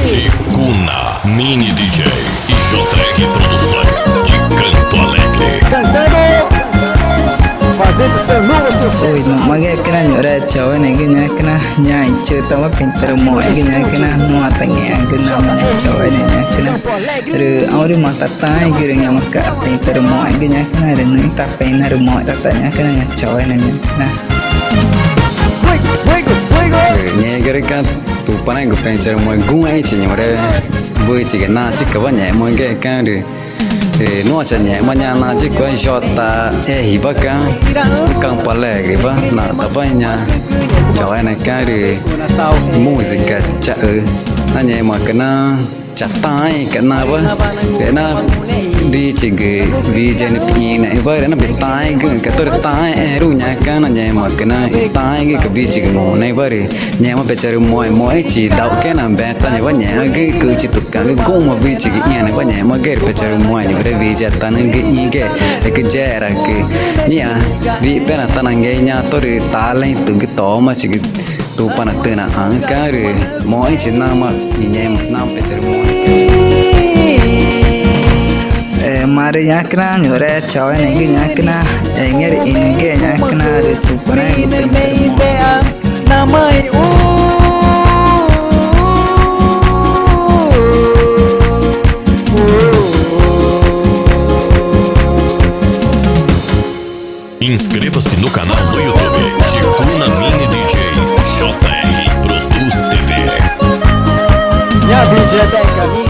Ticuna, Mini DJ e JR Produções de Canto Alegre. Cantando, fazendo seu novo sucesso. Ui, mage kena nyora cawe ne genya kena nyai cerita wa pintar mo genya kena nuat tengah gena mana cawe ne kena ru auri mata tai gerenya maka pintar mo genya kena ru tak penar mo tatanya kena cawe ne kena nhẹ cái cái tụ panai của tay chơi mọi gung ấy chỉ nhore vui chỉ cái na chỉ cái vấn nhẹ mọi cái được thì nó chỉ nhẹ mà nhà na chỉ có shot ta hi bác cái căng pale cái bác na tập vậy nha cháu anh này cái được music chả nó nhẹ mà cái na chặt tay cái na vợ cái na đi chỉ cái video này pin này vợ nó bị tay cái tôi tay ru nhà cái nó nhẹ mà cái na tay cái video chỉ cái ngón này vợ nhẹ mà bây giờ mỗi chỉ đau cái nào bé ta nhẹ vợ nhẹ cái cứ chỉ tụt cái gung mà video chỉ cái này vợ nhẹ mà cái bây giờ mỗi những cái video ta nên cái dễ ra cái nhẹ vì bên ta năng cái nhà tôi ta lên từ cái to mà chỉ cái tụ pana từ na ang cái rồi mỗi chỉ nam mà nhẹ mà nam bây giờ mỗi mari nya kena nyora cawe ne genya kena enger inge nya kena ru tu panai pintar mo Namai Inscreva-se no canal do YouTube Ticuna Mini DJ JR Produz TV. minha biblioteca,